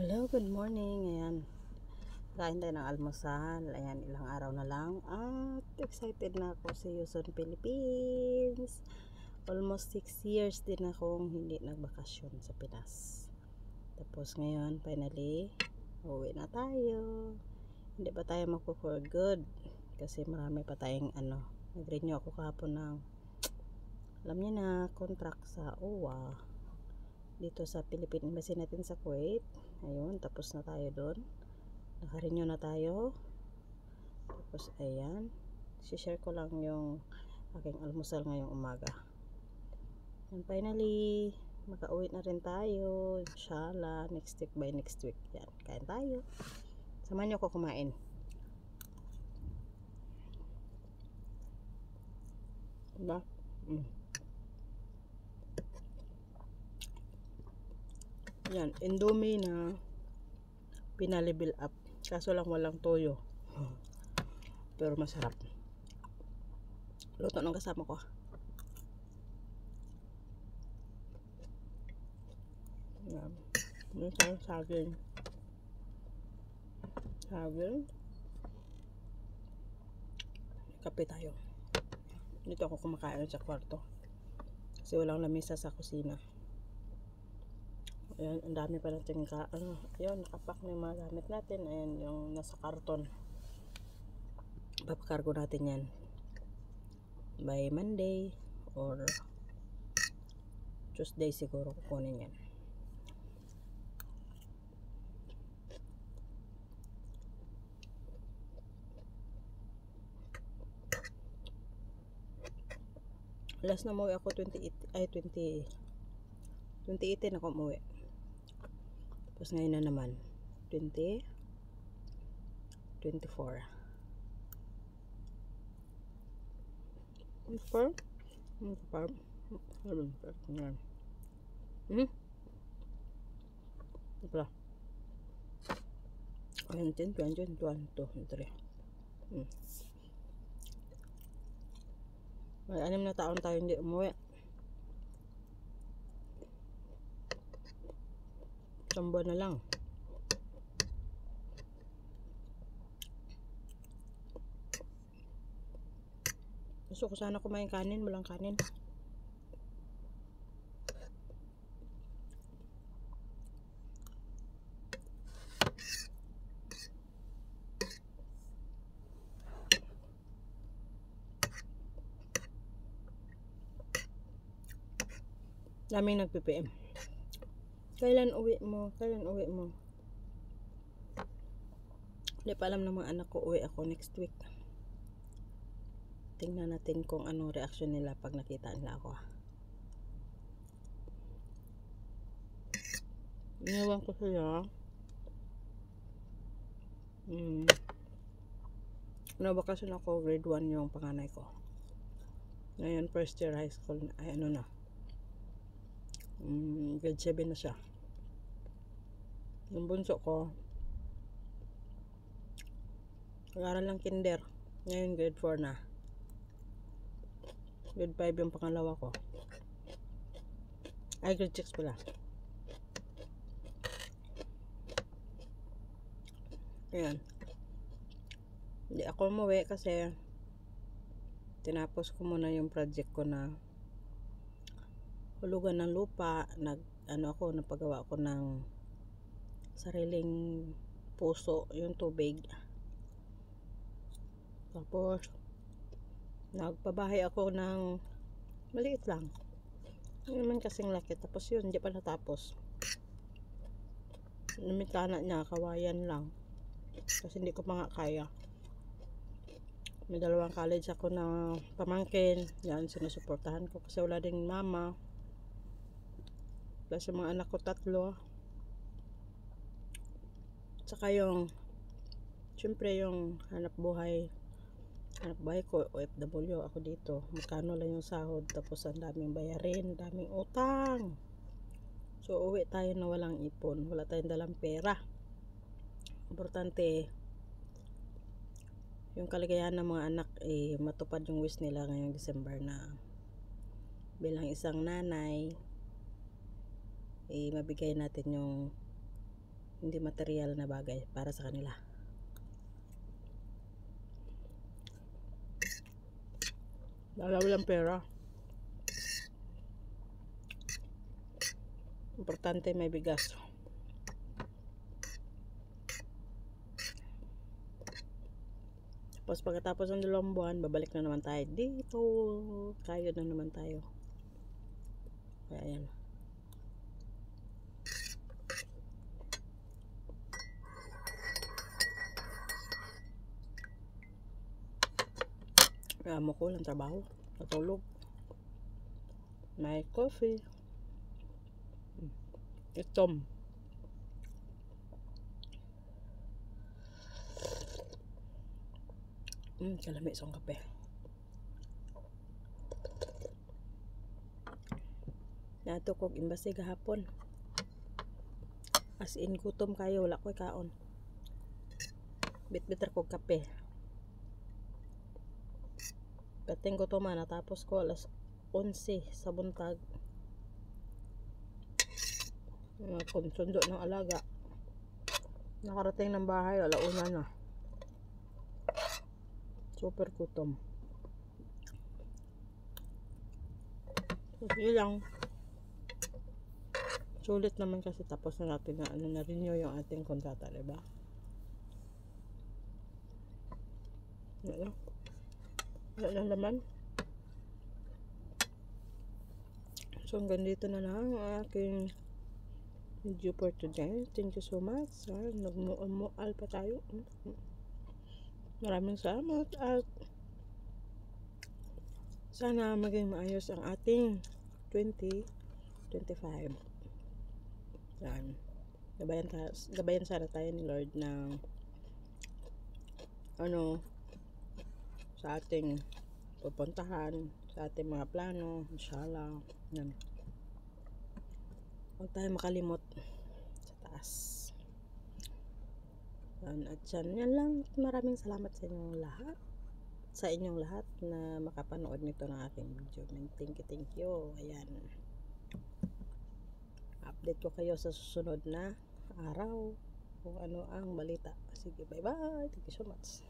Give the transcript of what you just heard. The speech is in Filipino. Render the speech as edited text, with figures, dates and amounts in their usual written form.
Hello, good morning. Ayan, kain tayo ng almusal. Ayan, ilang araw na lang. At excited na ako sa Luzon, Philippines. Almost 6 years din akong hindi nagbakasyon sa Pinas. Tapos ngayon, finally, uwi na tayo. Hindi pa tayo for good. Kasi marami pa tayong nag-renew ako kahapon ng, alam niyo na, contract sa OWA. Dito sa Philippine Embassy natin sa Kuwait. Ayun, tapos na tayo doon. Naka-renew na tayo. Tapos ayan, share ko lang yung aking almusal ngayong umaga. And finally, makauwi na rin tayo. Inshallah, next week by next week. Yan, kain tayo. Samahan niyo ako kumain. Diba? Yan, Indomie na pinalevel up. Kaso lang walang toyo. Pero masarap. Luto ng kasama ko. Yan. May tayong saging. Saging. Kape tayo. Dito ako kumakain sa kwarto. Kasi walang lamesa sa kusina. Ayan, ang dami pa natin ayun, nakapak na yung mga gamit natin. Ayan, yung nasa karton. Papakargo natin yan by Monday or Tuesday siguro kukunin yan. Last na umuwi ako 2018 ako umuwi. Tapos ngayon na naman 2024. Ito 19, 20, 21, 23. May 6 na taon tayo hindi umuwi. Isang buwan na lang. Gusto ko sana kumain kanin, walang kanin. Daming nag-PPM. Kailan uwi mo? Kailan uwi mo? Hindi pa alam ng mga anak ko, uwi ako next week. Tingnan natin kung anong reaction nila pag nakita nila ako. Iniwan ko sila. Nabakasyon ako, grade 1 yung panganay ko. Ngayon, first year high school, ay na. Grade 7 na siya. Yung bunso ko, nag-aaral lang kinder. Ngayon, grade 4 na. Grade 5 yung pangalawa ko. Ay, grade 6 pala. Ayan. Hindi ako umuwi kasi tinapos ko muna yung project ko na hulugan ng lupa. Napagawa ko ng sariling puso, yung tubig. Tapos nagpabahay ako ng maliit lang. Hindi naman kasing laki. Tapos yun, hindi pa natapos. Namitana niya, kawayan lang. Kasi hindi ko pa nga kaya. May 2 college ako na pamangkin. Yan, sinusuportahan ko kasi wala ding mama. Plus yung mga anak ko 3. Tsaka syempre yung hanap buhay ko, OFW ako dito. Magkano lang yung sahod, tapos ang daming bayarin, daming utang. So uwi tayo na walang ipon, wala tayong dalang pera. Importante yung kaligayahan ng mga anak, matupad yung wish nila ngayong December na bilang isang nanay, mabigay natin yung hindi material na bagay para sa kanila. Dalaw lang pera. Importante may bigas. Tapos pagkatapos ng 2 buwan, babalik na naman tayo dito. Kayod na naman tayo. Kaya yan. Amo ko lang trabaho. Natulog. May coffee. Itom. Kalami isang kape. Nato kog imbase gahapon. As in gutom kayo, wala ko'y kaon. Bit-bit ra kog kape. Pating gutom natapos ko alas 11 sa buntag. Kung sundo ng alaga. Nakarating ng bahay, alauna na. Super gutom. Sige lang. Sulit naman kasi tapos na natin na na-renew yung ating kontrata, diba? Wala naman. So hanggang dito na lang ang aking video for today. Thank you so much. Nagmual pa tayo. Maraming salamat at sana maging maayos ang ating 2025. Yan. Gabayan sana tayo ni Lord ng sa ating pupuntahan, sa ating mga plano, inshallah. Yan. Huwag tayo makalimot sa taas. At yan lang. Maraming salamat sa inyong lahat na makapanood nito ng aking video. Thank you. Ayan. Update ko kayo sa susunod na araw kung ano ang balita. Sige, bye bye. Thank you so much.